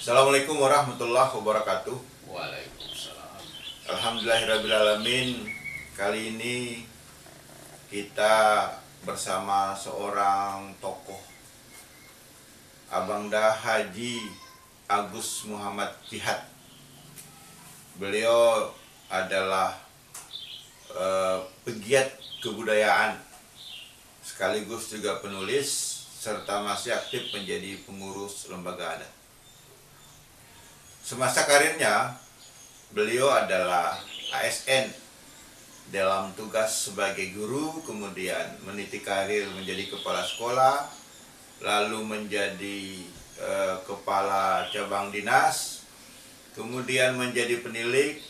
Assalamualaikum warahmatullahi wabarakatuh. Waalaikumsalam. Alhamdulillahirrabbilalamin. Kali ini kita bersama seorang tokoh, Abangda Haji Agus Muhammad Jihad. Beliau adalah pegiat kebudayaan, sekaligus juga penulis, serta masih aktif menjadi pengurus lembaga adat. Semasa karirnya, beliau adalah ASN dalam tugas sebagai guru, kemudian meniti karir menjadi kepala sekolah, lalu menjadi kepala cabang dinas, kemudian menjadi penilik,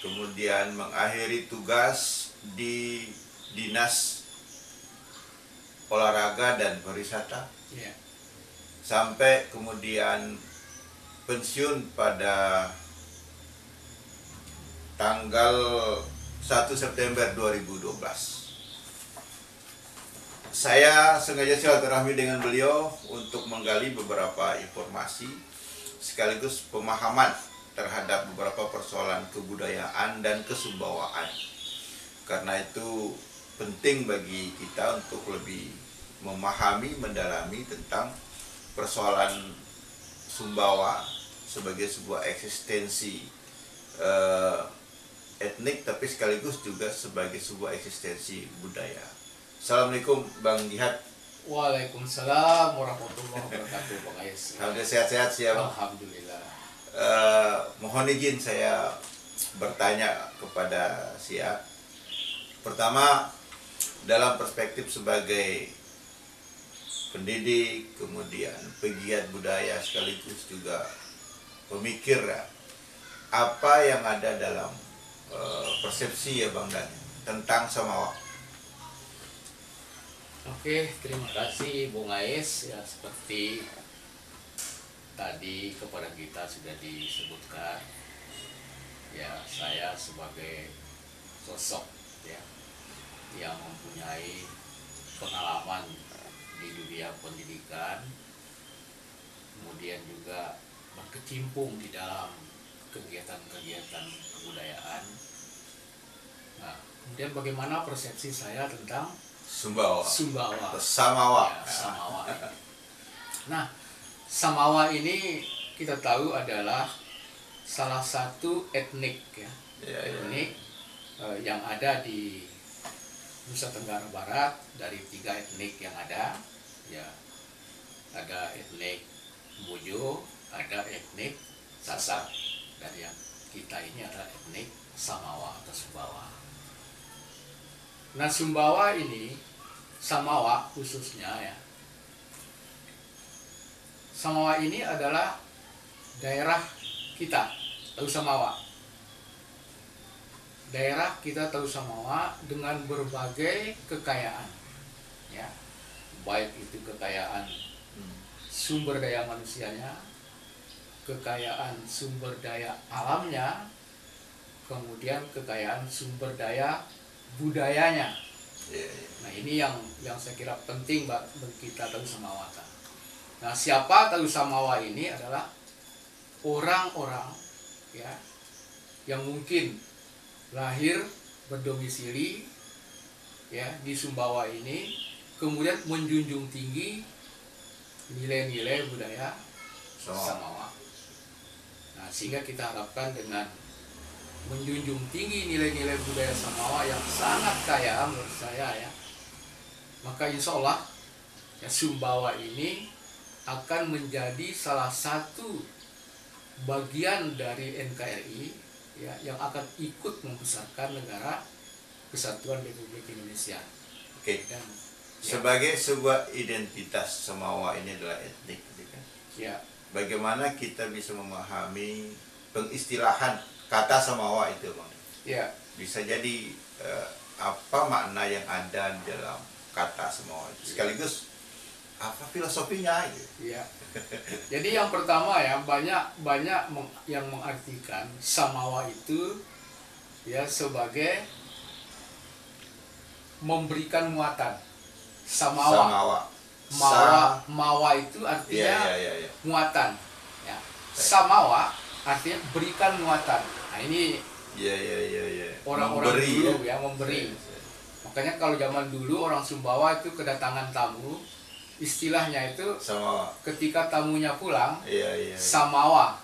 kemudian mengakhiri tugas di dinas olahraga dan pariwisata, sampai kemudian pensiun pada tanggal 1 September 2012. Saya sengaja silaturahmi dengan beliau untuk menggali beberapa informasi sekaligus pemahaman terhadap beberapa persoalan kebudayaan dan kesumbawaan. Karena itu penting bagi kita untuk lebih memahami, mendalami tentang persoalan Sumbawa sebagai sebuah eksistensi etnik, tapi sekaligus juga sebagai sebuah eksistensi budaya. Assalamualaikum Bang Jihad. Waalaikumsalam warahmatullahi wabarakatuh, Bang Ais. Alhamdulillah sehat-sehat sih ya, Bang. Alhamdulillah. Mohon izin saya bertanya kepada Sia. Pertama, dalam perspektif sebagai pendidik, kemudian pegiat budaya sekaligus juga pemikir, apa yang ada dalam persepsi ya Bang Dan tentang Samawa? Oke, terima kasih Bung Ais. Ya, seperti tadi kepada kita sudah disebutkan, ya saya sebagai sosok ya yang mempunyai pengalaman di dunia pendidikan, kemudian juga berkecimpung di dalam kegiatan-kegiatan kebudayaan. Nah, kemudian bagaimana persepsi saya tentang Sumbawa. Samawa. Ya, Samawa. Nah, Samawa ini kita tahu adalah salah satu etnik etnik yang ada di Nusa Tenggara Barat. Dari 3 etnik yang ada, ya ada etnik Bojo, ada etnik Sasak, dan yang kita ini adalah etnik Samawa atau Sumbawa. Nah, Sumbawa ini, Samawa khususnya ya, Samawa ini adalah daerah kita, tahu Samawa. Daerah kita tahu Samawa dengan berbagai kekayaan, ya, baik itu kekayaan sumber daya manusianya, kekayaan sumber daya alamnya, kemudian kekayaan sumber daya budayanya. Nah, ini yang saya kira penting bagi kita tahu Samawa. Nah, siapa tahu Samawa ini adalah orang-orang ya yang mungkin lahir berdomisili ya di Sumbawa ini, kemudian menjunjung tinggi nilai-nilai budaya Samawa. Nah, sehingga kita harapkan dengan menjunjung tinggi nilai-nilai budaya Samawa yang sangat kaya menurut saya ya, maka insya Allah ya, Sumbawa ini akan menjadi salah satu bagian dari NKRI ya, yang akan ikut membesarkan negara Kesatuan Republik Indonesia. Oke. Dan sebagai sebuah identitas Samawa ini adalah etnik, kan? Ya. Bagaimana kita bisa memahami pengistilahan kata Samawa itu, Bang? Ya. Bisa jadi apa makna yang ada dalam kata Samawa itu, sekaligus apa filosofinya gitu. Ya. Jadi yang pertama ya, banyak yang mengartikan Samawa itu ya sebagai memberikan muatan. Samawa. Mawa itu artinya muatan. Ya. Samawa artinya berikan muatan. Nah ini Iya. orang-orang Memberi, dulu ya. ya memberi. Iya. Makanya kalau zaman dulu orang Sumbawa itu kedatangan tamu, istilahnya itu Sama. ketika tamunya pulang, Iya. samawa.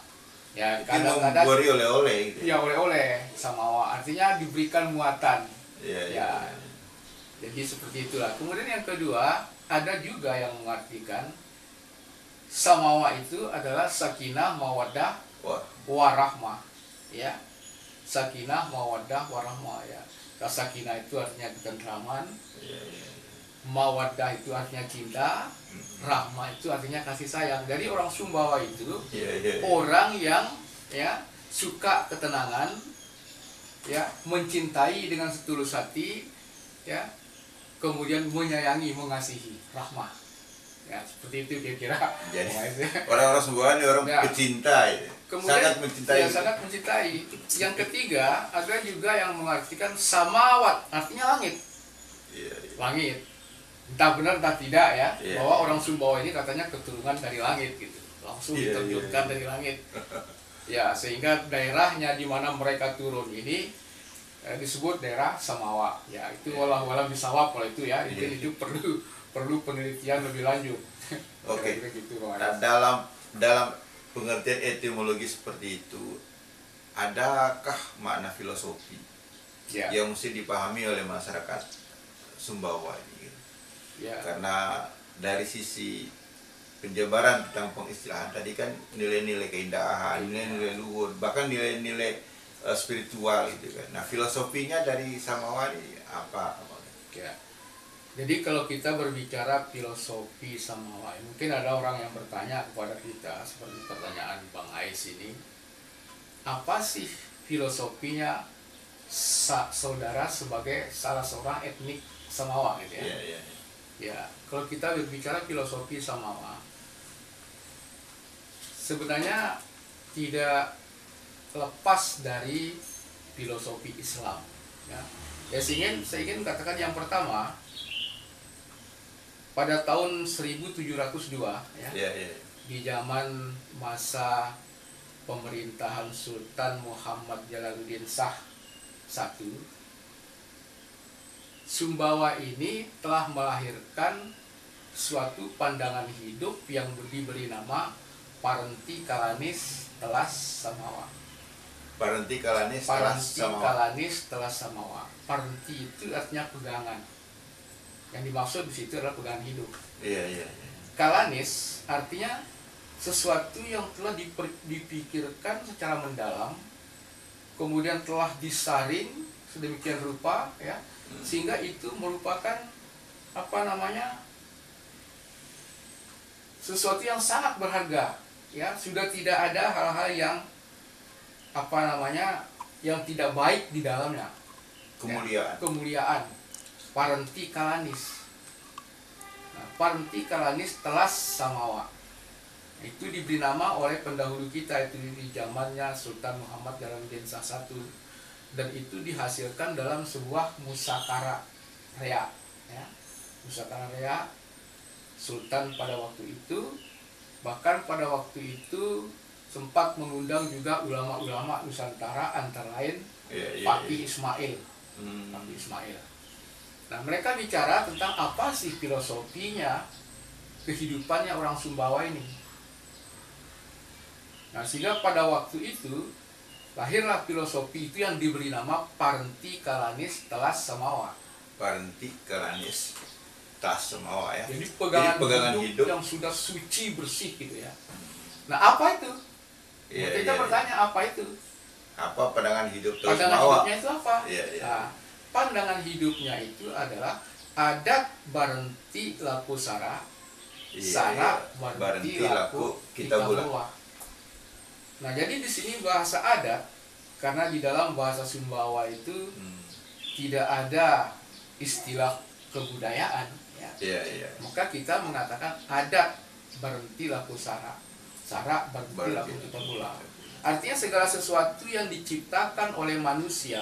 Ya Itu kadang-kadang memberi oleh-oleh gitu. ya oleh-oleh samawa artinya diberikan muatan. Iya. Ya. Jadi seperti itulah. Kemudian yang kedua, ada juga yang mengartikan samawa itu adalah sakinah, mawaddah, Wah. warahmah. Ya. Sakinah, mawaddah, warahmah ya. Sakinah itu artinya ketentraman, Iya. mawaddah itu artinya cinta, rahmah itu artinya kasih sayang. Jadi orang Sumbawa itu Iya. orang yang ya suka ketenangan, ya mencintai dengan setulus hati, ya kemudian menyayangi, mengasihi, rahmah. Ya seperti itu kira-kira. Jadi Makanya, orang-orang Sumbawa ini orang Ya. pecinta, ya. kemudian Sangat mencintai. ya, sangat mencintai. Yang ketiga ada juga yang mengartikan samawat, artinya langit. Iya. Langit. Entah benar entah tidak ya, Iya. bahwa orang Sumbawa ini katanya keturunan dari langit gitu. Langsung Iya, diterjunkan iya. dari langit. Ya, sehingga daerahnya di mana mereka turun ini disebut daerah Samawa. Ya, itu walau bisawab kalau itu ya. Iya. Itu perlu penelitian lebih lanjut. Oke. Kira-kira gitu, Bang Nah, Ayas. dalam pengertian etimologi seperti itu, adakah makna filosofi Ya, yang mesti dipahami oleh masyarakat Sumbawa ini? ya, Karena dari sisi penjabaran tentang pengistilahan tadi kan nilai-nilai keindahan, nilai-nilai luhur, bahkan nilai-nilai spiritual gitu kan. Nah, filosofinya dari Samawa ini apa? ya. Jadi kalau kita berbicara filosofi Samawa, mungkin ada orang yang bertanya kepada kita seperti pertanyaan Bang Ais ini, apa sih filosofinya saudara sebagai salah seorang etnik Samawa gitu ya? Iya. Ya, kalau kita berbicara filosofi Samawa, sebenarnya tidak lepas dari filosofi Islam. Ya, saya ingin katakan yang pertama, pada tahun 1702 ya, Iya. di zaman masa pemerintahan Sultan Muhammad Jalaluddin Shah I, Sumbawa ini telah melahirkan suatu pandangan hidup yang diberi nama Parenti Kalanis Telas Samawa. Parenti Kalanis Parenti Samawa. Kalanis Telas Samawa. Parenti itu artinya pegangan. Yang dimaksud di situ adalah pegangan hidup. Iya. Kalanis artinya sesuatu yang telah dipikirkan secara mendalam, kemudian telah disaring sedemikian rupa ya, sehingga itu merupakan sesuatu yang sangat berharga ya, sudah tidak ada hal-hal yang yang tidak baik di dalamnya. Kemuliaan. Ya, kemuliaan. Parenti Kalanis. Nah, Parenti Kalanis Telas Samawa. Itu diberi nama oleh pendahulu kita itu di zamannya Sultan Muhammad Jalaluddin Shah I, dan itu dihasilkan dalam sebuah musakara rea ya. Musakara rea Sultan pada waktu itu, bahkan pada waktu itu sempat mengundang juga ulama-ulama Nusantara, antara lain Fakih Ismail. Fakih Ismail. Nah, mereka bicara tentang apa sih filosofinya kehidupannya orang Sumbawa ini. Nah, sehingga pada waktu itu lahirlah filosofi itu yang diberi nama Parenti Kalanis Telas Samawa. Parenti Kalanis Telas Samawa ya. Jadi pegangan hidup yang sudah suci bersih gitu ya. Nah, apa itu? Kita bertanya apa itu? Apa pandangan hidup Telas Pandangan Samawa? hidupnya itu apa? Iya. Nah, pandangan hidupnya itu adalah adat barenti laku sara, sara barenti laku kita bulah. Nah, jadi di sini bahasa adat, karena di dalam bahasa Sumbawa itu tidak ada istilah kebudayaan ya. Iya. Maka kita mengatakan adat barenti laku sara, sara barenti laku kita bulah. Artinya segala sesuatu yang diciptakan oleh manusia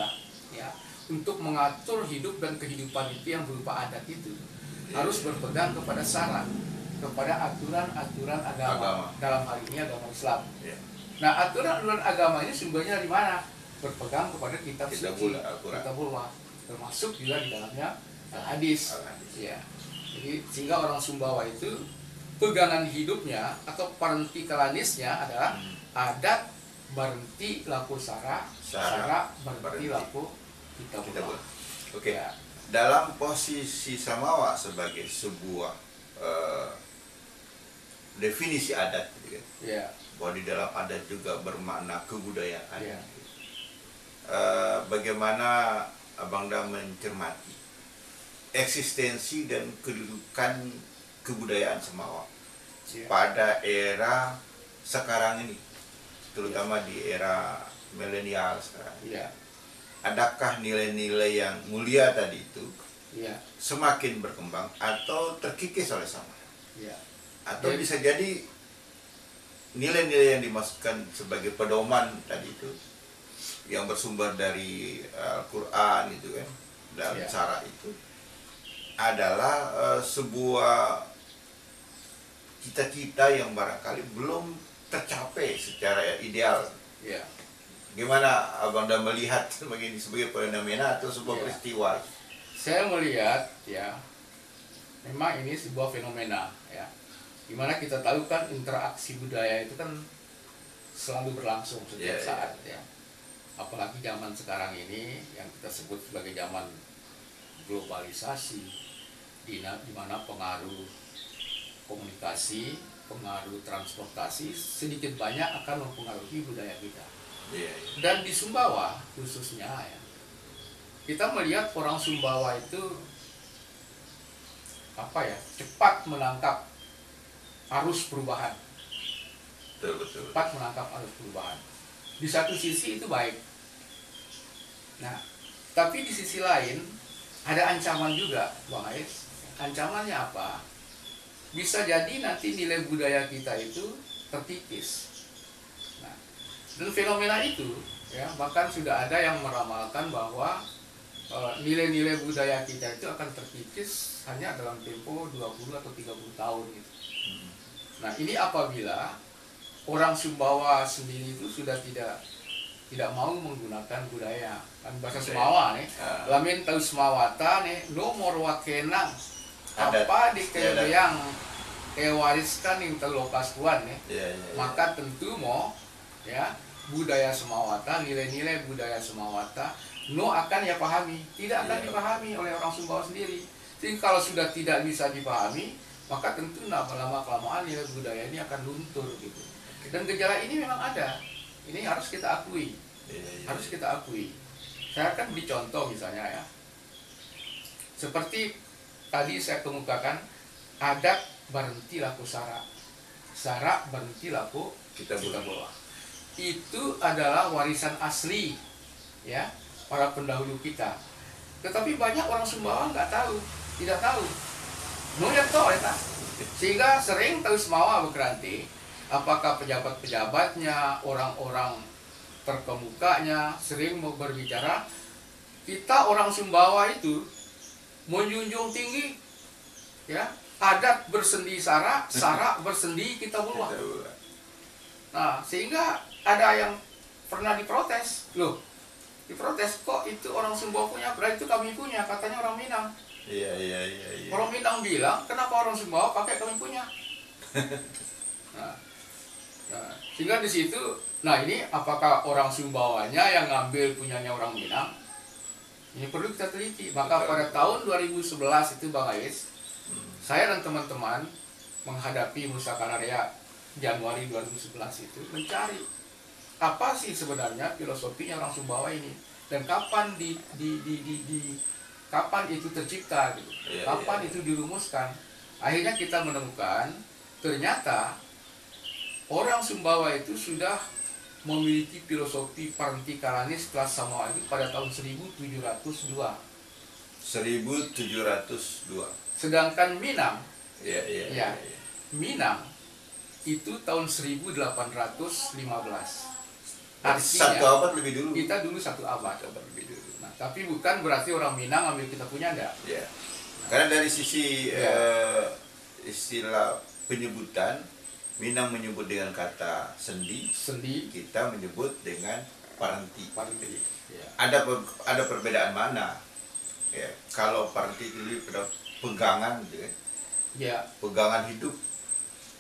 ya, untuk mengatur hidup dan kehidupan itu yang berupa adat itu harus berpegang kepada syarat, kepada aturan-aturan agama. Dalam hal ini agama Islam. Nah, aturan-aturan agama ini sumbernya dari mana? Berpegang kepada kitab suci, Al-Quran. kitabullah, termasuk juga di dalamnya al-hadis. Al-hadis. Ya. Jadi sehingga orang Sumbawa itu pegangan hidupnya atau parentikalanisnya adalah adat berhenti laku sara berhenti laku kitabullah. Oke. Ya. Dalam posisi Samawa sebagai sebuah definisi adat, gitu kan? Ya. Bahwa di dalam adat juga bermakna kebudayaan. Ya. Bagaimana Abang Da mencermati eksistensi dan kedudukan kebudayaan Samawa pada era sekarang ini, terutama di era milenial sekarang. Adakah nilai-nilai yang mulia tadi itu semakin berkembang atau terkikis oleh sama? Atau bisa jadi nilai-nilai yang dimasukkan sebagai pedoman tadi itu yang bersumber dari Al-Quran itu kan, dalam cara itu adalah sebuah cita-cita yang barangkali belum tercapai secara ideal. Gimana Abang Da melihat begini sebagai fenomena atau sebuah peristiwa? Saya melihat memang ini sebuah fenomena dimana kita tahu kan interaksi budaya itu kan selalu berlangsung setiap saat apalagi zaman sekarang ini yang kita sebut sebagai zaman globalisasi, di mana pengaruh komunikasi, pengaruh transportasi sedikit banyak akan mempengaruhi budaya kita. Dan di Sumbawa khususnya kita melihat orang Sumbawa itu cepat menangkap arus perubahan. Betul. Cepat menangkap arus perubahan. Di satu sisi itu baik. Nah, tapi di sisi lain ada ancaman juga, Bang Ais. Ancamannya apa? Bisa jadi nanti nilai budaya kita itu terkikis. Nah, dan fenomena itu bahkan sudah ada yang meramalkan bahwa nilai-nilai budaya kita itu akan terkikis hanya dalam tempo 20 atau 30 tahun gitu. Nah, ini apabila orang Sumbawa sendiri itu sudah tidak mau menggunakan budaya kan bahasa Semawa nih, lamin tahu Semawata nih, no morwakenang apa di yang wariskan yang tahu lokas tuan nih, maka tentu mau budaya Semawata, nilai-nilai budaya Semawata no akan pahami, tidak akan dipahami oleh orang Sumbawa sendiri. Jadi kalau sudah tidak bisa dipahami, maka tentu lama-lama kelamaan nilai budaya ini akan luntur gitu. Dan gejala ini memang ada. Ini harus kita akui. Harus kita akui. Saya akan beri contoh misalnya seperti tadi saya kemukakan adat berhenti laku sara berhenti laku kitabullah. Itu adalah warisan asli para pendahulu kita. Tetapi banyak orang Sumbawa tidak tahu. Sehingga sering tahu Semawa berkeranti. Apakah pejabat-pejabatnya, orang-orang terkemukanya sering mau berbicara, kita orang Sumbawa itu menjunjung tinggi adat bersendi sara bersendi kitabullah. Nah, sehingga ada yang pernah diprotes, diprotes kok itu orang Sumbawa punya, berarti itu kami punya, katanya orang Minang. Orang Minang bilang, kenapa orang Sumbawa pakai kami punya? Nah, sehingga di situ, ini apakah orang Sumbawanya yang ngambil punyanya orang Minang? Ini perlu kita teliti. Maka pada tahun 2011 itu Bang Ais, saya dan teman-teman menghadapi Musyawarah Januari 2011 itu mencari apa sih sebenarnya filosofinya orang Sumbawa ini dan kapan kapan itu tercipta gitu. Kapan itu dirumuskan. Akhirnya kita menemukan ternyata orang Sumbawa itu sudah memiliki filosofi parentikalanis kelas Samawa itu pada tahun 1702. Sedangkan Minang, Minang itu tahun 1815. Artinya satu abad lebih dulu. Kita dulu satu abad lebih dulu. Nah, tapi bukan berarti orang Minang ambil kita punya, enggak. Karena dari sisi istilah penyebutan Minang menyebut dengan kata sendi, sendi, kita menyebut dengan parenti. parenti. Ya. Ada perbedaan mana? Ya, kalau parenti itu pada pegangan gitu ya. Ya. Pegangan hidup.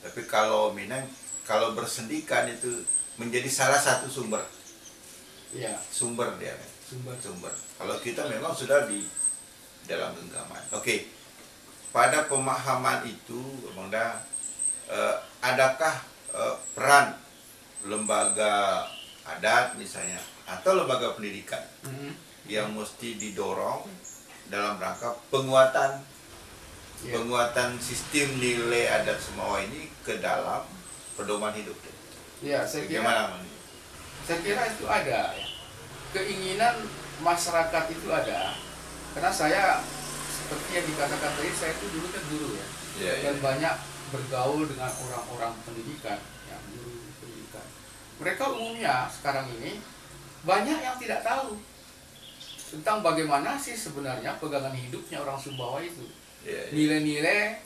Tapi kalau Minang, kalau bersendikan itu menjadi salah satu sumber. Ya. Sumber dia. Sumber. Kalau kita memang sudah di dalam genggaman. Oke. Pada pemahaman itu, Bang Da, adakah peran lembaga adat misalnya atau lembaga pendidikan yang mesti didorong dalam rangka penguatan sistem nilai adat Semawa ini ke dalam pedoman hidup? Ya, saya kira itu ada ya. Keinginan masyarakat itu ada, karena saya seperti yang dikatakan tadi, saya itu dulu kan guru ya, dan banyak bergaul dengan orang-orang pendidikan, ya, guru pendidikan. Mereka umumnya sekarang ini banyak yang tidak tahu tentang bagaimana sih sebenarnya pegangan hidupnya orang Sumbawa itu. Nilai-nilai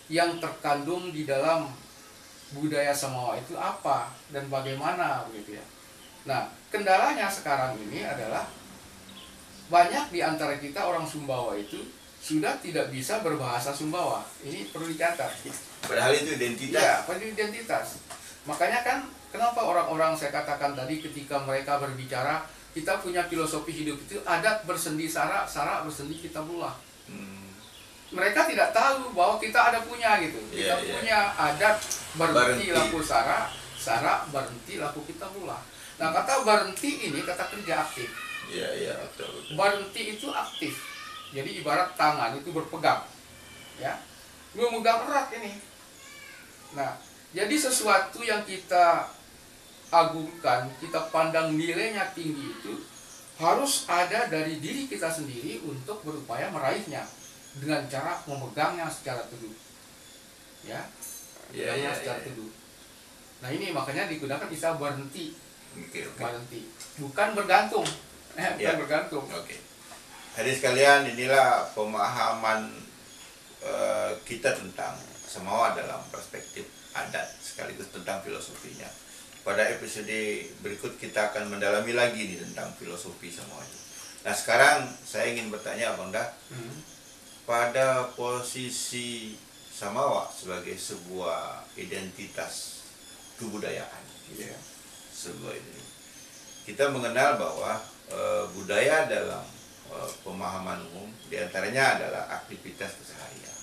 yang terkandung di dalam budaya Samawa itu apa dan bagaimana begitu ya. Nah, kendalanya sekarang ini adalah banyak di antara kita orang Sumbawa itu sudah tidak bisa berbahasa Sumbawa. Ini perlu dicatat. Padahal itu identitas. Ya, padahal identitas. Makanya kan kenapa orang-orang saya katakan tadi ketika mereka berbicara, kita punya filosofi hidup itu adat bersendi sara, sara bersendi kita pula. Mereka tidak tahu bahwa kita ada punya gitu. Kita punya adat berhenti laku sara, sara berhenti laku kita pula. Nah, kata berhenti ini kata kerja aktif. Iya, betul. Berhenti itu aktif. Jadi ibarat tangan itu berpegang. Ya. Memegang erat ini. Nah, jadi sesuatu yang kita agungkan, kita pandang nilainya tinggi itu harus ada dari diri kita sendiri untuk berupaya meraihnya dengan cara memegangnya secara teduh. Ya. Memegangnya secara teduh. Nah, ini makanya digunakan istilah berhenti. Berhenti. Bukan bergantung. Bukan bergantung. Hadirin sekalian, inilah pemahaman kita tentang Semawa dalam perspektif adat sekaligus tentang filosofinya. Pada episode berikut kita akan mendalami lagi nih tentang filosofi Semawa itu. Nah, sekarang saya ingin bertanya Bang Da, pada posisi Samawa sebagai sebuah identitas kebudayaan, sebuah ini kita mengenal bahwa budaya dalam pemahaman umum diantaranya adalah aktivitas keseharian.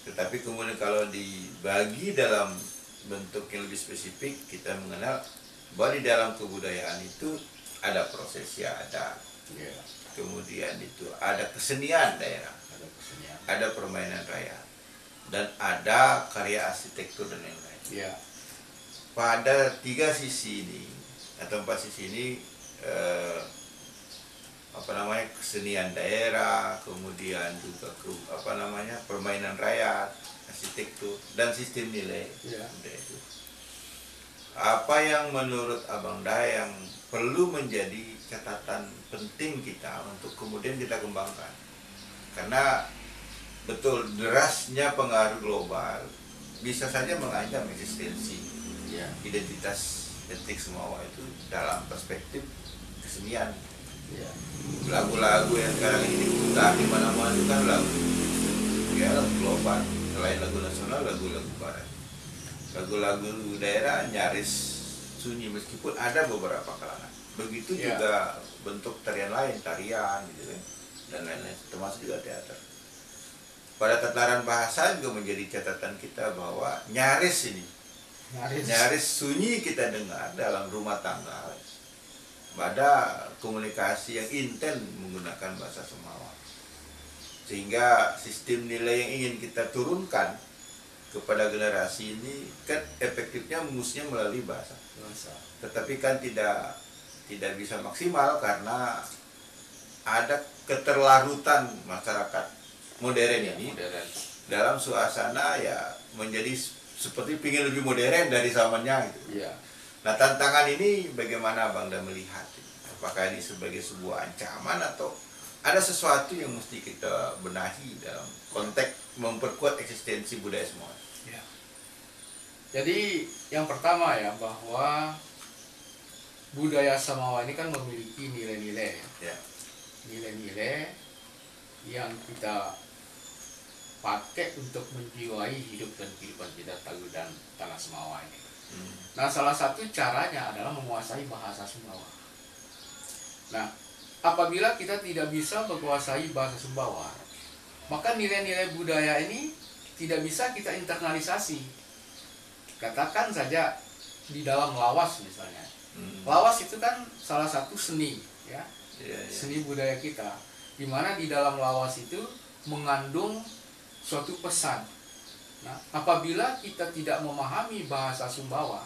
Tetapi kemudian kalau dibagi dalam bentuk yang lebih spesifik, kita mengenal bahwa di dalam kebudayaan itu ada prosesi adat, kemudian itu ada kesenian daerah, ada permainan rakyat, dan ada karya arsitektur dan lain-lain. Pada tiga sisi ini atau empat sisi ini, kesenian daerah, kemudian juga permainan rakyat, arsitektur, dan sistem nilai. Itu. Apa yang menurut Abang Da yang perlu menjadi catatan penting kita untuk kemudian kita kembangkan? Karena betul derasnya pengaruh global bisa saja mengancam eksistensi identitas etnik Semawa itu dalam perspektif kesenian. Lagu-lagu yang sekarang ini diputar di mana-mana itu kan lagu global, selain lagu nasional, lagu-lagu barat. Lagu-lagu daerah nyaris sunyi meskipun ada beberapa kalangan. Begitu juga bentuk tarian lain, tarian gitu kan, dan lain-lain, termasuk juga teater. Pada tataran bahasa juga menjadi catatan kita bahwa nyaris sunyi kita dengar dalam rumah tangga pada komunikasi yang intens menggunakan bahasa Semawa, sehingga sistem nilai yang ingin kita turunkan kepada generasi ini kan efektifnya mestinya melalui bahasa. Tetapi kan tidak bisa maksimal karena ada keterlarutan masyarakat modern ini dalam suasana ya menjadi seperti ingin lebih modern dari zamannya gitu. Nah, tantangan ini bagaimana Bang Da melihat? Apakah ini sebagai sebuah ancaman atau ada sesuatu yang mesti kita benahi dalam konteks memperkuat eksistensi budaya Semawa? Jadi yang pertama ya, bahwa budaya Samawa ini kan memiliki nilai-nilai ya. Ya. Nilai-nilai yang kita pakai untuk menjiwai hidup dan kehidupan kita Tagu dan tanah Samawa ini. Nah, salah satu caranya adalah menguasai bahasa Sumbawa. Nah, apabila kita tidak bisa menguasai bahasa Sumbawa, maka nilai-nilai budaya ini tidak bisa kita internalisasi. Katakan saja di dalam lawas misalnya. Lawas itu kan salah satu seni ya. Seni budaya kita, di mana di dalam lawas itu mengandung suatu pesan. Nah, apabila kita tidak memahami bahasa Sumbawa,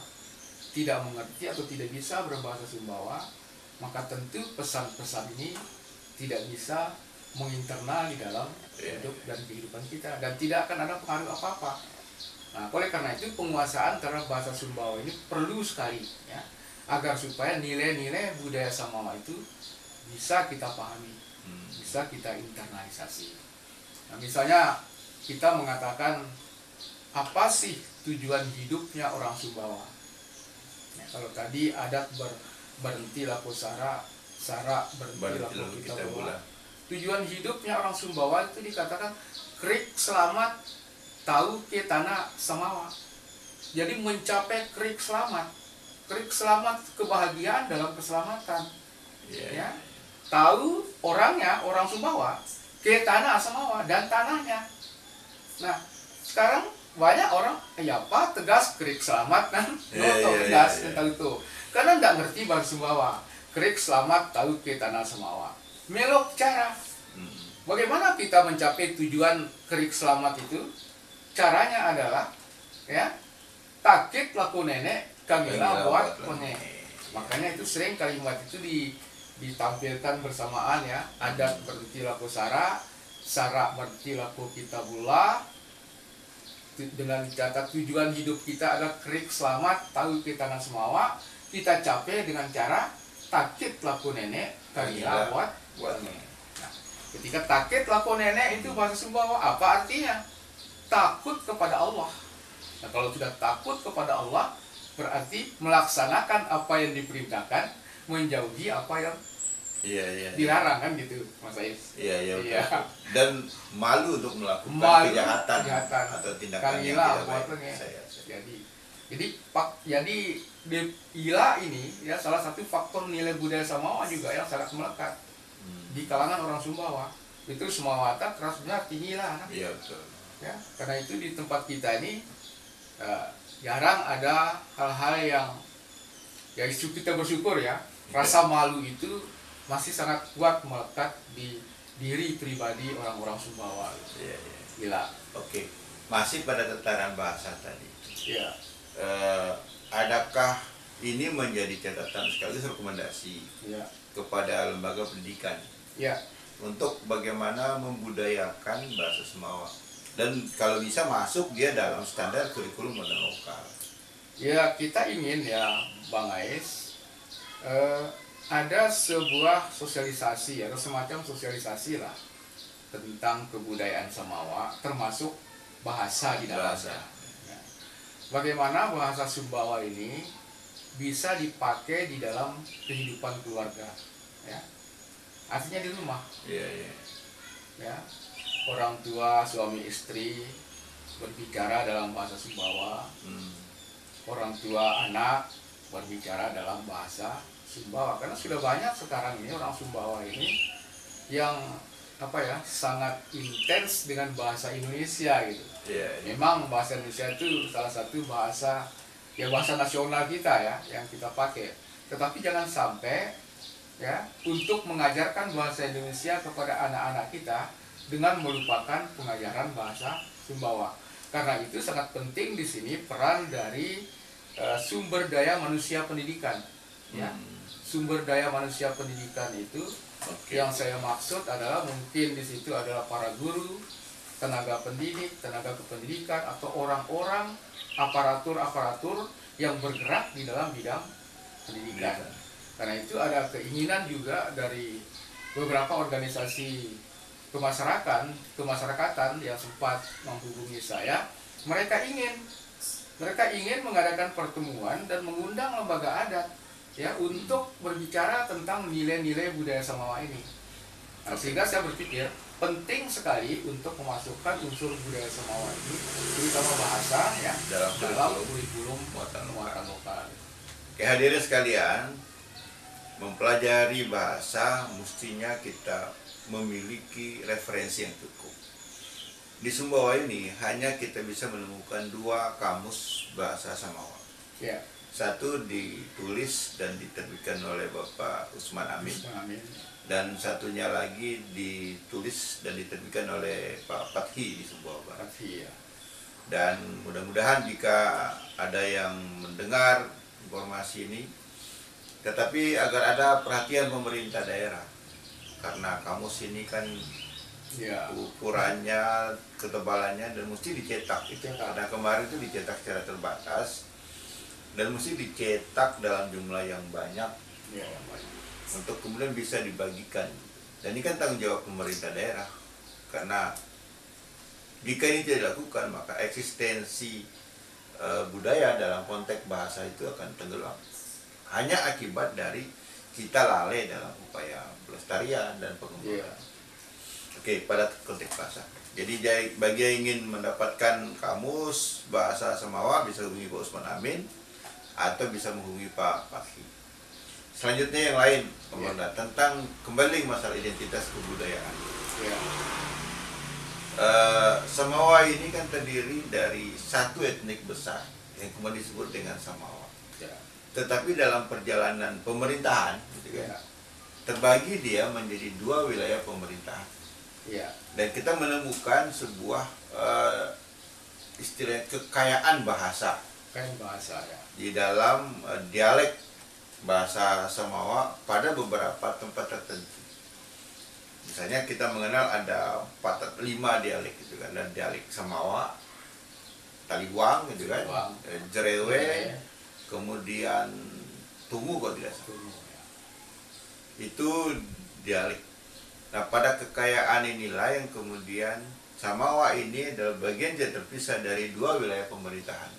tidak mengerti atau tidak bisa berbahasa Sumbawa, maka tentu pesan-pesan ini tidak bisa menginternal di dalam hidup dan kehidupan kita, dan tidak akan ada pengaruh apa-apa. Nah, oleh karena itu penguasaan terhadap bahasa Sumbawa ini perlu sekali ya, agar supaya nilai-nilai budaya Samawa itu bisa kita pahami, bisa kita internalisasi. Nah, misalnya kita mengatakan apa sih tujuan hidupnya orang Sumbawa? Ya, kalau tadi adat berhenti laku sara berhenti laku kita bola. Tujuan hidupnya orang Sumbawa itu dikatakan krik selamat tahu ke tanah Samawa. Jadi mencapai krik selamat kebahagiaan dalam keselamatan. Ya. Tahu orangnya, orang Sumbawa, ke tanah Samawa dan tanahnya. Nah, sekarang banyak orang, ya apa tegas krik selamat kan? Tegas tentang itu. Karena nggak ngerti bahasa Sumbawa. Krik selamat tahu ke tanah Samawa. Melok cara. Bagaimana kita mencapai tujuan krik selamat itu? Caranya adalah ya, takit laku nenek kamilah buat pene. Makanya itu sering kalimat itu ditampilkan bersamaan ya. Adat berhenti laku sara berhenti laku kitabullah. Dengan dicatat tujuan hidup kita adalah krik selamat tahu ke tanah Samawa, kita capai dengan cara takit laku nenek kamilah buat pene. Nah, ketika takit laku nenek itu bahasa Sumbawa, apa artinya? Takut kepada Allah. Nah, kalau sudah takut kepada Allah, berarti melaksanakan apa yang diperintahkan, menjauhi apa yang dilarang kan gitu, Mas Ais. Iya. Dan malu untuk melakukan kejahatan atau tindakan yang tidak baik. Jadi di Ila ini ya salah satu faktor nilai budaya Samawa juga yang sangat melekat di kalangan orang Sumbawa. Itu Sumawata keras benar tinggi lah. Iya betul. Ya, karena itu di tempat kita ini jarang ada hal-hal yang ya kita bersyukur ya, rasa malu itu masih sangat kuat melekat di diri pribadi orang-orang Sumbawa. Gila. Oke, masih pada tataran bahasa tadi. Iya. Adakah ini menjadi catatan sekaligus rekomendasi kepada lembaga pendidikan untuk bagaimana membudayakan bahasa Semawa? Dan kalau bisa masuk dia dalam standar kurikulum modern lokal. Ya, kita ingin ya Bang Ais, ada sebuah sosialisasi atau semacam sosialisasi lah tentang kebudayaan Samawa, termasuk bahasa di dalamnya. Ya. Bagaimana bahasa Sumbawa ini bisa dipakai di dalam kehidupan keluarga, ya. Artinya di rumah. Ya. Orang tua, suami istri berbicara dalam bahasa Sumbawa. Orang tua anak berbicara dalam bahasa Sumbawa. Karena sudah banyak sekarang ini orang Sumbawa ini yang sangat intens dengan bahasa Indonesia gitu. Memang bahasa Indonesia itu salah satu bahasa nasional kita ya yang kita pakai. Tetapi jangan sampai ya untuk mengajarkan bahasa Indonesia kepada anak-anak kita dengan melupakan pengajaran bahasa Sumbawa. Karena itu sangat penting di sini peran dari sumber daya manusia pendidikan. Ya, sumber daya manusia pendidikan itu yang saya maksud adalah mungkin di situ adalah para guru, tenaga pendidik, tenaga kependidikan, atau orang-orang aparatur yang bergerak di dalam bidang pendidikan. Karena itu ada keinginan juga dari beberapa organisasi kemasyarakatan yang sempat menghubungi saya. Mereka ingin Mereka ingin mengadakan pertemuan dan mengundang lembaga adat ya untuk berbicara tentang nilai-nilai budaya Samawa ini. Nah, sehingga saya berpikir penting sekali untuk memasukkan unsur budaya Samawa ini, terutama bahasa ya dalam kurikulum muatan lokal. Hadirin sekalian, mempelajari bahasa mestinya kita memiliki referensi yang cukup. Di Sumbawa ini hanya kita bisa menemukan 2 kamus bahasa Samawa. Ya. Satu ditulis dan diterbitkan oleh Bapak Usman Amin. Dan satunya lagi ditulis dan diterbitkan oleh Pak Fathi di Sumbawa Barat. Ya. Dan mudah-mudahan jika ada yang mendengar informasi ini, tetapi agar ada perhatian pemerintah daerah, karena kamus ini kan ya, ukurannya, ketebalannya dan mesti dicetak. Karena kemarin itu dicetak secara terbatas dan mesti dicetak dalam jumlah yang banyak ya, untuk kemudian bisa dibagikan. Dan ini kan tanggung jawab pemerintah daerah, karena jika ini tidak dilakukan maka eksistensi budaya dalam konteks bahasa itu akan tenggelam, hanya akibat dari kita lalai dalam upaya pelestarian dan pengembangan. Oke, pada konteks bahasa. Jadi bagi yang ingin mendapatkan kamus bahasa Samawa bisa hubungi Pak Usman Amin atau bisa menghubungi Pak Fathi. Selanjutnya yang lain, tentang kembali masalah identitas kebudayaan. Samawa ini kan terdiri dari satu etnik besar yang kemudian disebut dengan Samawa. Tetapi dalam perjalanan pemerintahan, gitu kan, terbagi dia menjadi 2 wilayah pemerintahan. Dan kita menemukan sebuah istilah kekayaan bahasa. Di dalam dialek bahasa Samawa pada beberapa tempat tertentu. Misalnya kita mengenal ada 5 dialek gitu kan, dan dialek Samawa, Taliwang gitu kan, Jerewe, kemudian Tungu kalau tidak salah. Itu dialek. Nah, pada kekayaan inilah yang kemudian Samawa ini adalah bagian yang terpisah dari 2 wilayah pemerintahan.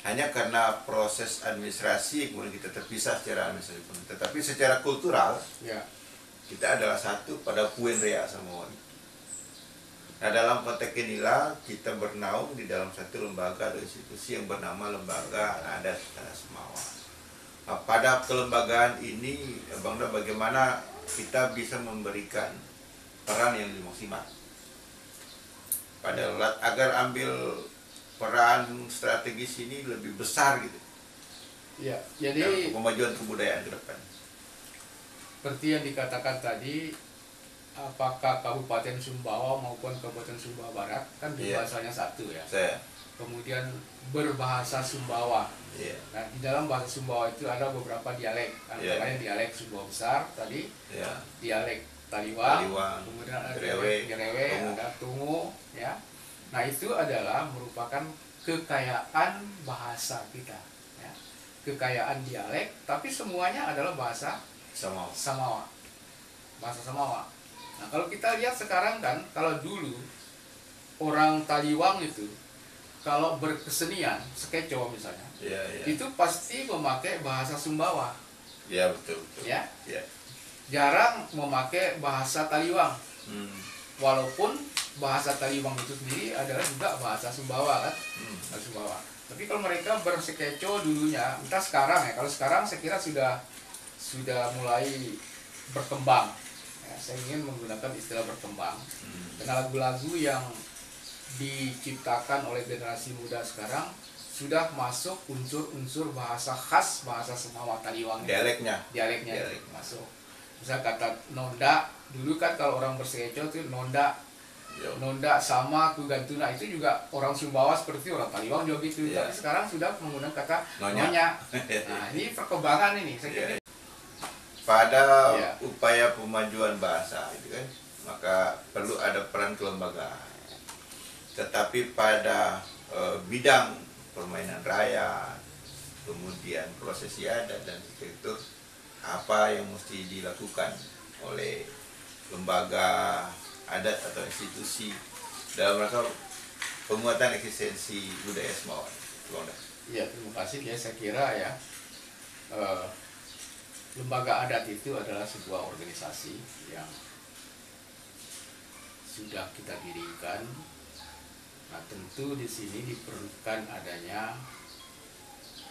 Hanya karena proses administrasi kemudian kita terpisah secara administratif, tetapi secara kultural kita adalah satu pada Puen Rea Samawa. Nah, dalam konteks inilah kita bernaung di dalam satu lembaga atau institusi yang bernama Lembaga Adat Tanah Samawa. Nah, pada kelembagaan ini, Bangda, bagaimana kita bisa memberikan peran yang lebih maksimal pada agar ambil peran strategis ini lebih besar gitu. Jadi pemajuan kebudayaan ke depan. Seperti yang dikatakan tadi, apakah Kabupaten Sumbawa maupun Kabupaten Sumbawa Barat kan bahasanya satu ya. Kemudian berbahasa Sumbawa. Nah, di dalam bahasa Sumbawa itu ada beberapa dialek, antaranya dialek Sumbawa Besar tadi, dialek Taliwang, kemudian ada Jerewe, ada Tungu, ya. Nah, itu adalah merupakan kekayaan bahasa kita, ya. Kekayaan dialek, tapi semuanya adalah bahasa Samawa. Bahasa Samawa. Nah, kalau kita lihat sekarang kan, kalau dulu orang Taliwang itu kalau berkesenian, skeco misalnya, itu pasti memakai bahasa Sumbawa. Betul. Ya. Jarang memakai bahasa Taliwang. Walaupun bahasa Taliwang itu sendiri adalah juga bahasa Sumbawa kan. Sumbawa. Tapi kalau mereka berskeco dulunya, entah sekarang ya. Kalau sekarang saya kira sudah mulai berkembang. Ya, saya ingin menggunakan istilah berkembang. Karena lagu-lagu yang diciptakan oleh generasi muda sekarang sudah masuk unsur-unsur bahasa khas bahasa Samawa Taliwang. Dialeknya masuk. Misal kata nonda, dulu kan kalau orang berskeco itu nonda sama kugantuna, itu juga orang Sumbawa seperti orang Taliwang juga gitu. Tapi sekarang sudah menggunakan kata nonya. Nah, ini perkembangan ini. Saya kira pada upaya pemajuan bahasa itu kan, maka perlu ada peran kelembagaan. Tetapi pada bidang permainan rakyat, kemudian prosesi adat dan itu apa yang mesti dilakukan oleh lembaga adat atau institusi dalam rangka penguatan eksistensi budaya Semawan. Ya, terima kasih ya. Saya kira ya lembaga adat itu adalah sebuah organisasi yang sudah kita dirikan. Nah, tentu di sini diperlukan adanya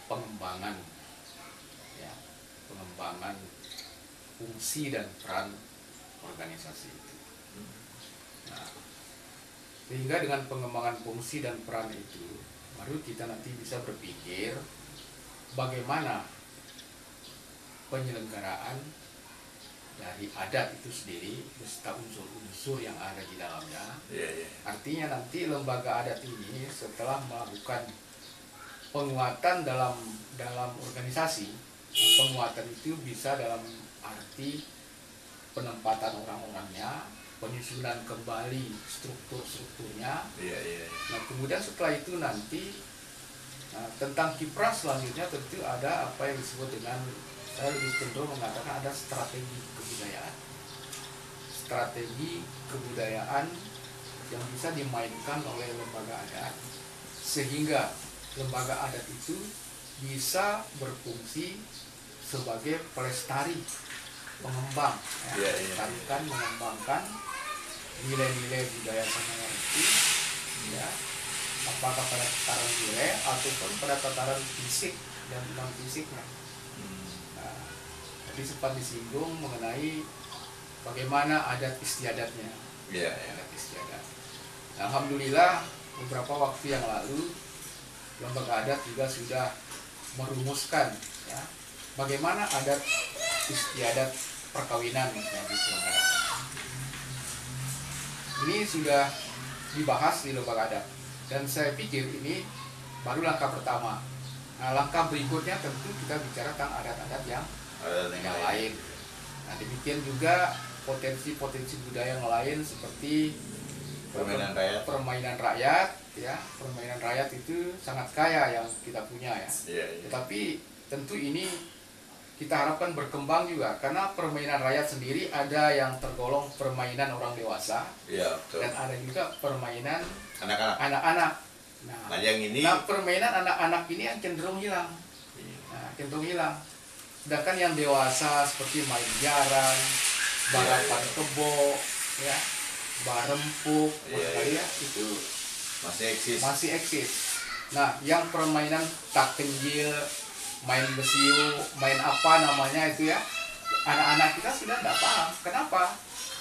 pengembangan, ya, pengembangan fungsi dan peran organisasi itu. Nah, sehingga dengan pengembangan fungsi dan peran itu, baru kita nanti bisa berpikir bagaimana penyelenggaraan dari adat itu sendiri beserta unsur-unsur yang ada di dalamnya. Artinya nanti lembaga adat ini setelah melakukan penguatan dalam organisasi, penguatan itu bisa dalam arti penempatan orang-orangnya, penyusunan kembali struktur-strukturnya. Nah, kemudian setelah itu nanti tentang kiprah selanjutnya tentu ada apa yang disebut dengan, saya lebih cenderung mengatakan ada strategi kebudayaan. Strategi kebudayaan yang bisa dimainkan oleh lembaga adat, sehingga lembaga adat itu bisa berfungsi sebagai pelestari, pengembang, melestarikan, mengembangkan nilai-nilai budaya Samawa itu, ya, apakah pada tataran nilai ataupun pada tataran fisik dan non fisiknya. Tadi sempat disinggung mengenai bagaimana adat istiadatnya. Adat istiadat. Nah, alhamdulillah beberapa waktu yang lalu lembaga adat juga sudah merumuskan, ya, bagaimana adat istiadat perkawinan yang diselenggarakan. Ini sudah dibahas di lembaga adat dan saya pikir ini baru langkah pertama. Nah, langkah berikutnya tentu kita bicara tentang adat-adat yang lain. Nah, demikian juga potensi-potensi budaya yang lain seperti permainan rakyat, ya. Permainan rakyat itu sangat kaya yang kita punya, ya. Tetapi tentu ini kita harapkan berkembang juga, karena permainan rakyat sendiri ada yang tergolong permainan orang dewasa, dan ada juga permainan anak-anak. Nah, permainan anak-anak ini yang cenderung hilang. Sedangkan yang dewasa seperti main jaran, balapan kebo, ya, barempuk, ya, itu masih eksis. Nah, yang permainan tak kenjil, main besiu, main apa namanya itu, ya, anak-anak kita sudah tidak paham. Kenapa?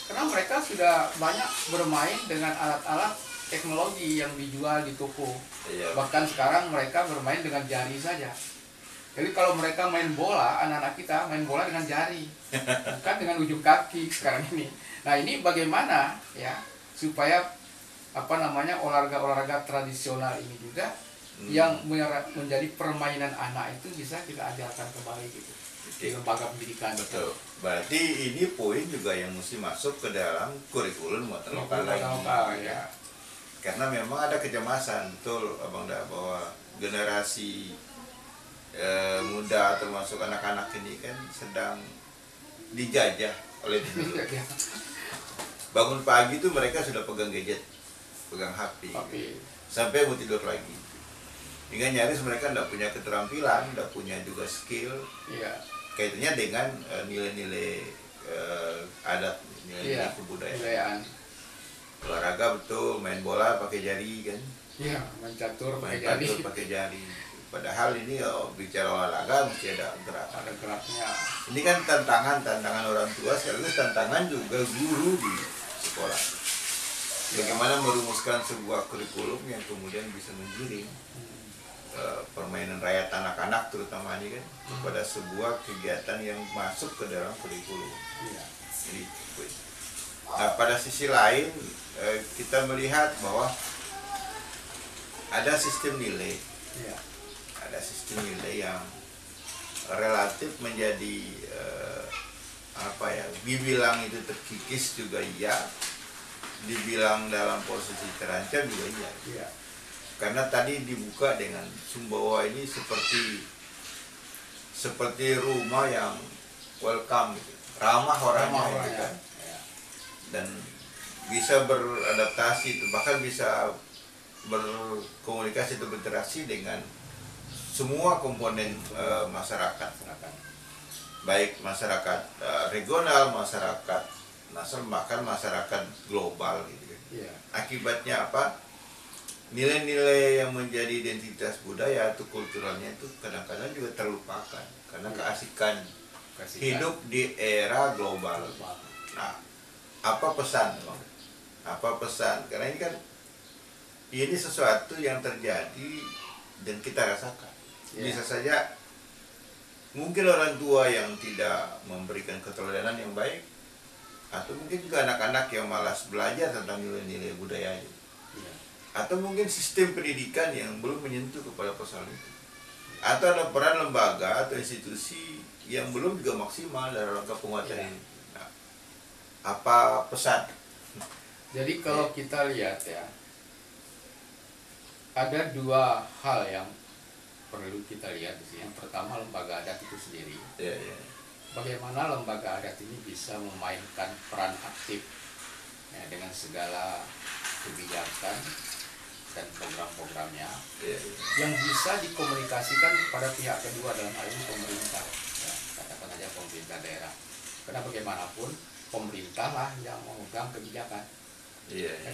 Karena mereka sudah banyak bermain dengan alat-alat teknologi yang dijual di toko. Bahkan sekarang mereka bermain dengan jari saja. Jadi kalau mereka main bola, anak-anak kita main bola dengan jari, bukan dengan ujung kaki sekarang ini. Nah, ini bagaimana, ya, supaya olahraga-olahraga tradisional ini juga yang menjadi permainan anak itu bisa kita ajarkan kembali gitu di lembaga pendidikan. Betul. Berarti ini poin juga yang mesti masuk ke dalam kurikulum muatan lokal lagi. Ya. Karena memang ada kecemasan, betul Abang Da, bahwa generasi muda termasuk anak-anak ini kan sedang dijajah oleh dulu. Bangun pagi tuh mereka sudah pegang gadget, pegang HP. Sampai mau tidur lagi. Hingga nyaris mereka tidak punya keterampilan, tidak punya juga skill. Kaitannya dengan nilai-nilai adat, nilai-nilai kebudayaan. Olahraga betul, main bola pakai jari kan? Iya, main catur pakai jari. Padahal ini bicara olahraga mesti ada gerak. Ada geraknya. Ini kan tantangan orang tua, sekaligus tantangan juga guru di sekolah. Bagaimana merumuskan sebuah kurikulum yang kemudian bisa mengiring permainan rakyat anak-anak terutama ini kan kepada sebuah kegiatan yang masuk ke dalam kurikulum. Jadi, nah, pada sisi lain kita melihat bahwa ada sistem nilai. Ada sistem nilai yang relatif menjadi dibilang itu terkikis juga iya, dibilang dalam posisi terancam juga iya. Karena tadi dibuka dengan Sumbawa ini seperti rumah yang welcome gitu, ramah orangnya gitu kan. Dan bisa beradaptasi, bahkan bisa berkomunikasi atau berinteraksi dengan semua komponen masyarakat, baik masyarakat regional, masyarakat nasional, bahkan masyarakat global gitu. Yeah. Akibatnya apa? Nilai-nilai yang menjadi identitas budaya atau kulturalnya itu kadang-kadang juga terlupakan karena keasikan hidup di era global. Nah, apa pesan, Bang? Apa pesan? Karena ini kan ini sesuatu yang terjadi dan kita rasakan. Bisa saja mungkin orang tua yang tidak memberikan keteladanan yang baik, atau mungkin juga anak-anak yang malas belajar tentang nilai-nilai budayanya, atau mungkin sistem pendidikan yang belum menyentuh kepada persoalan itu, atau ada peran lembaga atau institusi yang belum juga maksimal dalam rangka penguatan ini. Nah, apa pesan? Jadi kalau kita lihat ya, ada dua hal yang perlu kita lihat di sini. Yang pertama, lembaga adat itu sendiri. Bagaimana lembaga adat ini bisa memainkan peran aktif ya, dengan segala kebijakan dan program-programnya yang bisa dikomunikasikan kepada pihak kedua, dalam hal ini pemerintah, ya, katakan aja pemerintah daerah. Karena bagaimanapun pemerintah lah yang memegang kebijakan,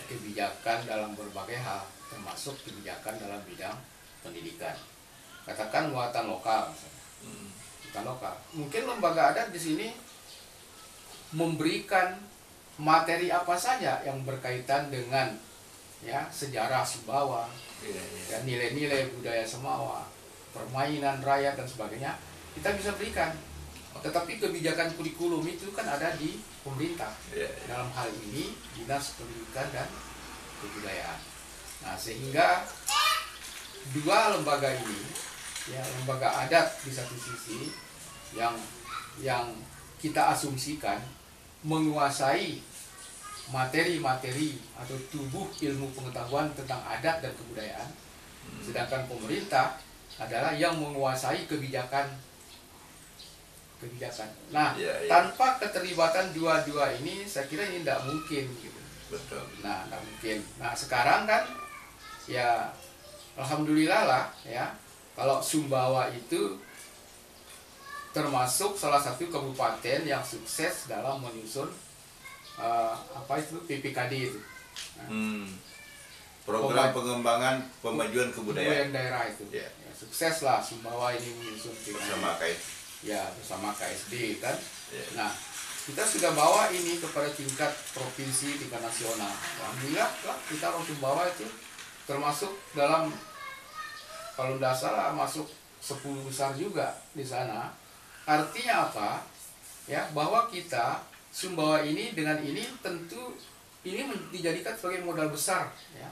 kebijakan dalam berbagai hal, termasuk kebijakan dalam bidang pendidikan. Katakan muatan lokal, muatan lokal. Mungkin lembaga adat di sini memberikan materi apa saja yang berkaitan dengan ya sejarah Sumbawa, dan nilai-nilai budaya Semawa, permainan rakyat dan sebagainya, kita bisa berikan. Tetapi kebijakan kurikulum itu kan ada di pemerintah. Dalam hal ini Dinas Pendidikan dan Kebudayaan. Nah, sehingga dua lembaga ini, ya, lembaga adat di satu sisi yang kita asumsikan menguasai materi-materi atau tubuh ilmu pengetahuan tentang adat dan kebudayaan, sedangkan pemerintah adalah yang menguasai kebijakan. Nah, tanpa keterlibatan dua-dua ini, saya kira ini tidak mungkin gitu. Betul. Nah, tidak mungkin. Nah, sekarang kan ya alhamdulillah lah ya, kalau Sumbawa itu termasuk salah satu kabupaten yang sukses dalam menyusun PPKD itu. Nah, program pengembangan pemajuan kebudayaan daerah itu. Ya, sukses lah Sumbawa ini menyusun bersama KSD kan. Nah, kita sudah bawa ini kepada tingkat provinsi, tingkat nasional. Alhamdulillah lah, kita orang Sumbawa itu termasuk dalam, kalau tidak salah masuk 10 besar juga di sana. Artinya apa? Ya, bahwa kita Sumbawa ini dengan ini tentu ini dijadikan sebagai modal besar ya,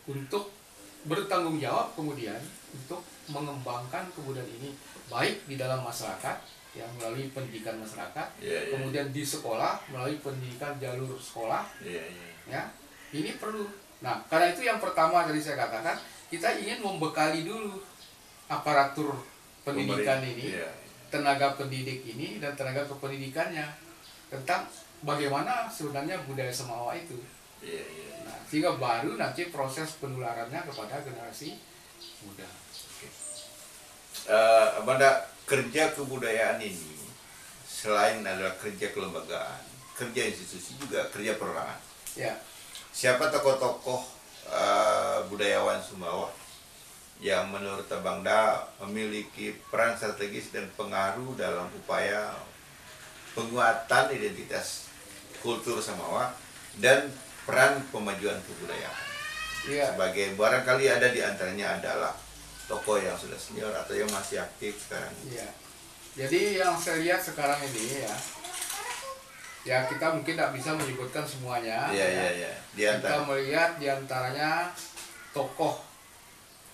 untuk bertanggung jawab kemudian untuk mengembangkan kebudayaan ini, baik di dalam masyarakat yang melalui pendidikan masyarakat, kemudian di sekolah melalui pendidikan jalur sekolah, ya ini perlu. Nah, karena itu yang pertama tadi saya katakan, kita ingin membekali dulu aparatur pendidikan ini, tenaga pendidik ini dan tenaga kependidikannya tentang bagaimana sebenarnya budaya Semawa itu. Nah, sehingga baru nanti proses penularannya kepada generasi muda. Pada kerja kebudayaan ini selain adalah kerja kelembagaan, kerja institusi, juga kerja perorangan. Siapa tokoh-tokoh budayawan Sumbawa yang menurut Abang Da memiliki peran strategis dan pengaruh dalam upaya penguatan identitas kultur Samawa dan peran pemajuan kebudayaan? Sebagai barangkali ada di antaranya adalah tokoh yang sudah senior atau yang masih aktif sekarang. Jadi yang saya lihat sekarang ini ya kita mungkin tidak bisa menyebutkan semuanya. Kita melihat diantaranya tokoh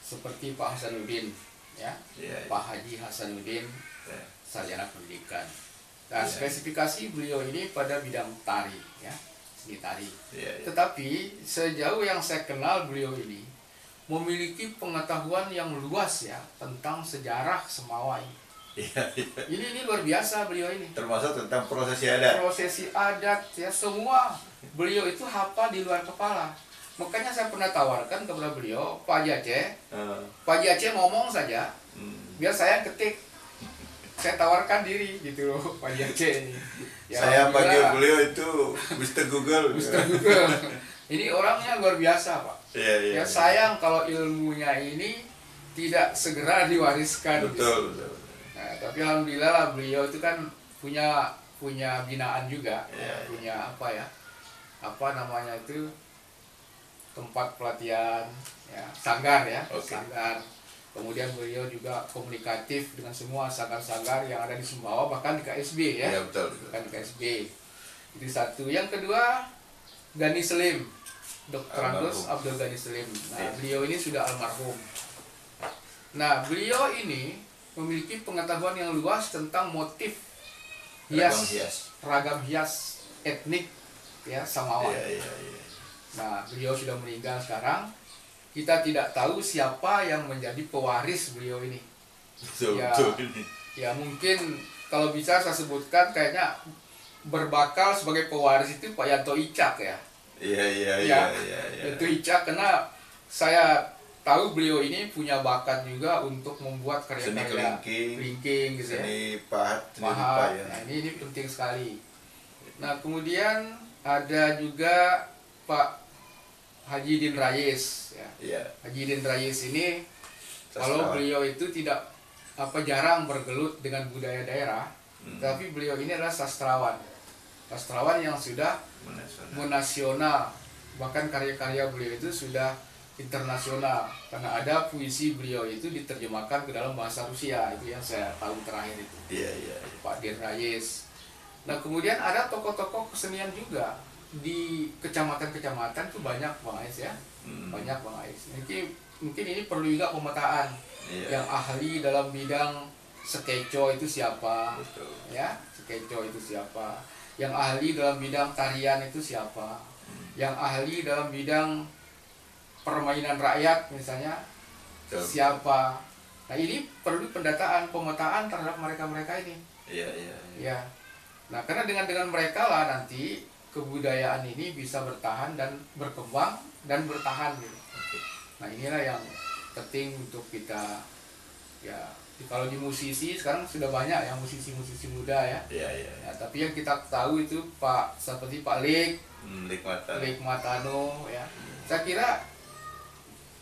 seperti Pak Hasanuddin, Pak Haji Hasanuddin, sarjana pendidikan. Dan spesifikasi beliau ini pada bidang tari, seni tari. Tetapi sejauh yang saya kenal beliau ini memiliki pengetahuan yang luas ya tentang sejarah Semawa ini. Ini luar biasa beliau ini. Termasuk tentang prosesi adat. Prosesi adat ya, semua beliau itu hafal di luar kepala. Makanya saya pernah tawarkan kepada beliau, Pak Haji Aceh ngomong saja, biar saya ketik. Saya tawarkan diri gitu loh, Pak Haji Aceh ini. Ya, saya panggil beliau itu Mr. Google. Mr. Google. Ini orangnya luar biasa, Pak. Ya, sayang kalau ilmunya ini tidak segera diwariskan. Betul. Nah, tapi alhamdulillah lah, beliau itu kan punya binaan juga, punya apa namanya itu, tempat pelatihan, ya, sanggar ya, sanggar. Kemudian beliau juga komunikatif dengan semua sanggar-sanggar yang ada di Sumbawa, bahkan di KSB ya. Betul. Bahkan di KSB. Itu satu. Yang kedua, Gani Selim, Dr. Andos Abdul Ghani Selim. Nah, beliau ini sudah almarhum. Nah, beliau ini memiliki pengetahuan yang luas tentang motif ragam hias etnik ya Samawa. Nah, beliau sudah meninggal sekarang. Kita tidak tahu siapa yang menjadi pewaris beliau ini. Ya mungkin kalau bisa saya sebutkan, kayaknya berbakal sebagai pewaris itu Pak Yanto Icak ya. Iya. Yanto Icak, karena saya tahu beliau ini punya bakat juga untuk membuat karya-karya kelingking gitu ya. Seni pahat. Ya. Nah, ini penting sekali. Nah, kemudian ada juga Pak Haji Din Rais ya. Haji Din Rais ini kalau beliau itu tidak jarang bergelut dengan budaya daerah, tapi beliau ini adalah sastrawan yang sudah menasional, bahkan karya-karya beliau itu sudah internasional, karena ada puisi beliau itu diterjemahkan ke dalam bahasa Rusia, itu yang saya tahu terakhir itu. Pak Din Rais. Nah, kemudian ada tokoh-tokoh kesenian juga di kecamatan-kecamatan itu banyak Bang Ais ya. Banyak Bang Ais. Mungkin ini perlu juga pemetaan. Yang ahli dalam bidang sekeco itu siapa? Betul. Ya, sekeco itu siapa? Yang ahli dalam bidang tarian itu siapa? Yang ahli dalam bidang permainan rakyat misalnya siapa? Nah, ini perlu pendataan, pemetaan terhadap mereka-mereka ini. Ya. Nah, karena dengan mereka lah nanti kebudayaan ini bisa bertahan dan berkembang dan bertahan gitu. Nah, inilah yang penting untuk kita ya. Kalau di musisi sekarang sudah banyak yang musisi-musisi muda ya. Ya, tapi yang kita tahu itu seperti Pak Lik Matano ya. Saya kira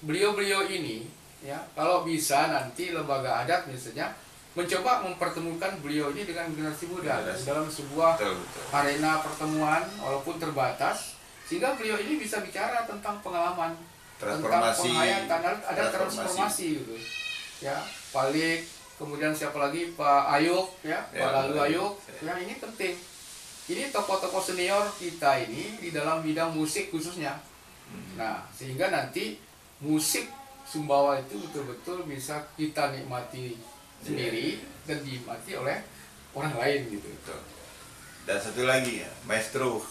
beliau ini ya, kalau bisa nanti lembaga adat misalnya mencoba mempertemukan beliau ini dengan generasi muda dalam sebuah arena pertemuan walaupun terbatas, sehingga beliau ini bisa bicara tentang pengalaman, tentang penghayatan, ada transformasi gitu ya. Pak Lik, kemudian siapa lagi, Pak Ayuk ya, Pak Lalu Ayuk ya. Ini penting, ini tokoh-tokoh senior kita ini di dalam bidang musik khususnya. Nah, sehingga nanti musik Sumbawa itu betul-betul bisa kita nikmati sendiri dan dinikmati oleh orang lain gitu. Dan satu lagi ya, Maestro.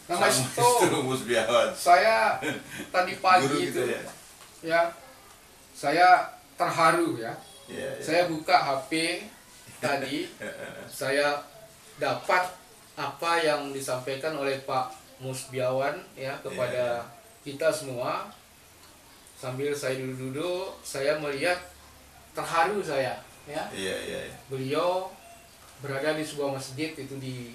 Nah, Maestro Musbiawan. Saya tadi pagi itu ya, saya terharu ya. Saya buka HP tadi, saya dapat apa yang disampaikan oleh Pak Musbiawan ya kepada kita semua. Sambil saya duduk-duduk, saya melihat, terharu saya ya. Beliau berada di sebuah masjid itu di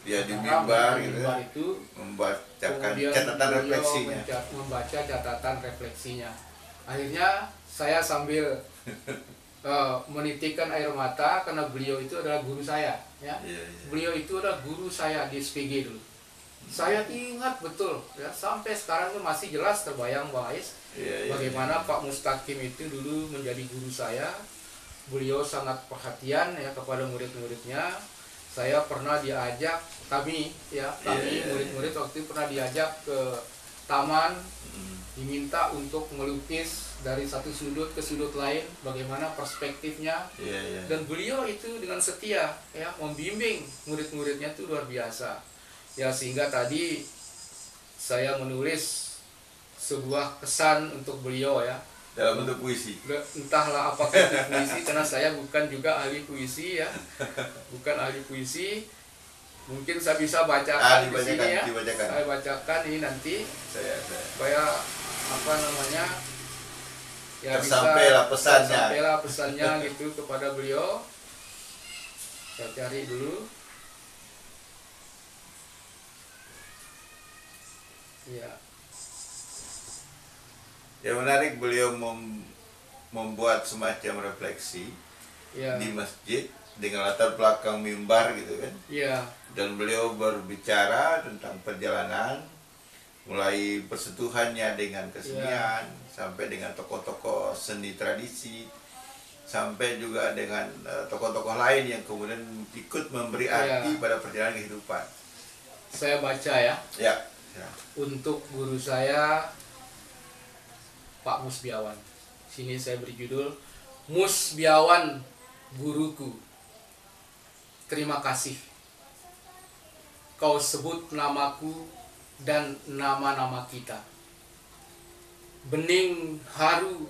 mimbar gitu ya, itu membacakan catatan refleksinya. Membaca catatan refleksinya. Akhirnya saya sambil menitikkan air mata karena beliau itu adalah guru saya ya. Beliau itu adalah guru saya di SPG dulu. Saya ingat betul ya, sampai sekarang itu masih jelas terbayang Bang Ais. Bagaimana Pak Mustaqim itu dulu menjadi guru saya. Beliau sangat perhatian ya kepada murid-muridnya. Saya pernah diajak, kami murid-murid waktu itu pernah diajak ke taman, diminta untuk melukis dari satu sudut ke sudut lain, bagaimana perspektifnya. Dan beliau itu dengan setia ya membimbing murid-muridnya itu luar biasa. Ya, sehingga tadi saya menulis sebuah kesan untuk beliau ya, dalam bentuk puisi. Entahlah apakah itu puisi, karena saya bukan juga ahli puisi ya, bukan ahli puisi. Mungkin saya bisa bacakan di sini ya. Dibacakan. Saya bacakan ini nanti Saya. supaya apa namanya ya Tersampailah pesannya. tersampailah pesannya gitu kepada beliau. Saya cari dulu. Ya. Yang menarik, beliau membuat semacam refleksi Ya. di masjid dengan latar belakang mimbar gitu kan. Iya. Dan beliau berbicara tentang perjalanan, mulai persentuhannya dengan kesenian, sampai dengan tokoh-tokoh seni tradisi, sampai juga dengan tokoh-tokoh lain yang kemudian ikut memberi arti pada perjalanan kehidupan. Saya baca ya. Ya. Untuk guru saya Pak Musbiawan. Sini saya beri judul Musbiawan Guruku. Terima kasih. Kau sebut namaku dan nama-nama kita. Bening haru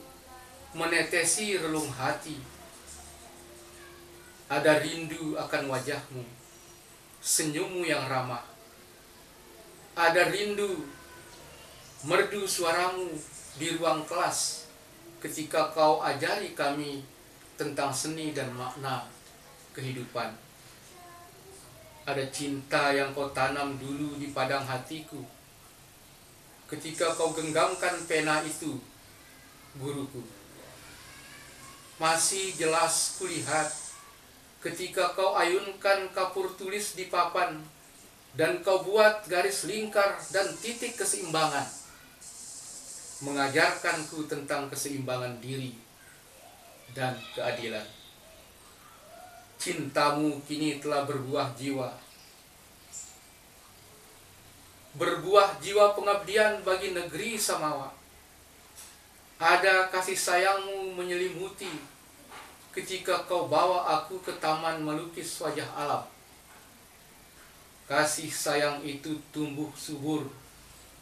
menetesi relung hati. Ada rindu akan wajahmu, senyummu yang ramah. Ada rindu merdu suaramu di ruang kelas ketika kau ajari kami tentang seni dan makna kehidupan. Ada cinta yang kau tanam dulu di padang hatiku ketika kau genggamkan pena itu, guruku. Masih jelas kulihat ketika kau ayunkan kapur tulis di papan dan kau buat garis lingkar dan titik keseimbangan, mengajarkanku tentang keseimbangan diri dan keadilan. Cintamu kini telah berbuah jiwa. Berbuah jiwa pengabdian bagi negeri Samawa. Ada kasih sayangmu menyelimuti ketika kau bawa aku ke taman melukis wajah alam. Kasih sayang itu tumbuh subur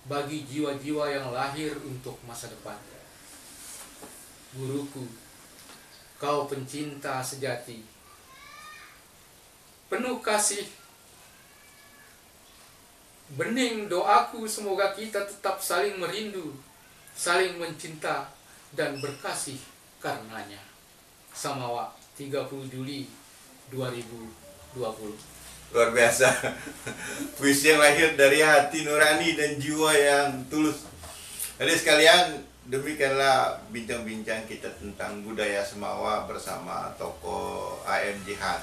bagi jiwa-jiwa yang lahir untuk masa depan. Guruku, kau pencinta sejati, penuh kasih. Bening doaku semoga kita tetap saling merindu, saling mencinta, dan berkasih karenanya. Samawa, 30 Juli 2020. Luar biasa. Puisi yang lahir dari hati nurani dan jiwa yang tulus. Jadi sekalian, demikianlah bincang-bincang kita tentang budaya Samawa bersama tokoh AM Jihad.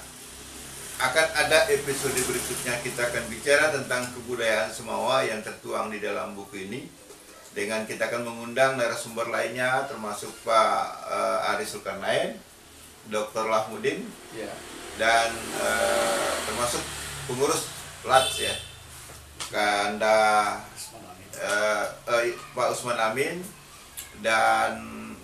Akan ada episode berikutnya, kita akan bicara tentang kebudayaan Samawa yang tertuang di dalam buku ini. Dengan kita akan mengundang narasumber lainnya, termasuk Pak Aris Zulkarnain, Dr. Lahmudin, dan termasuk pengurus LATS ya, Kanda Pak Usman Amin dan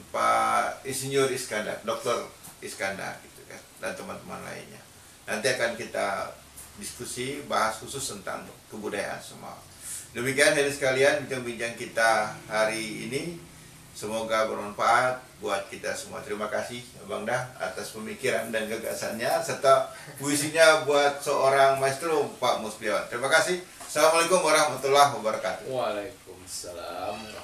Pak Insinyur Iskandar, Dr. Iskandar gitu kan, dan teman-teman lainnya. Nanti akan kita diskusi, bahas khusus tentang kebudayaan Samawa. Demikian dari sekalian bincang-bincang kita hari ini. Semoga bermanfaat buat kita semua. Terima kasih Bang Dah atas pemikiran dan gagasannya serta puisinya buat seorang maestro Pak Musbiawan. Terima kasih. Assalamualaikum warahmatullahi wabarakatuh. Waalaikumsalam.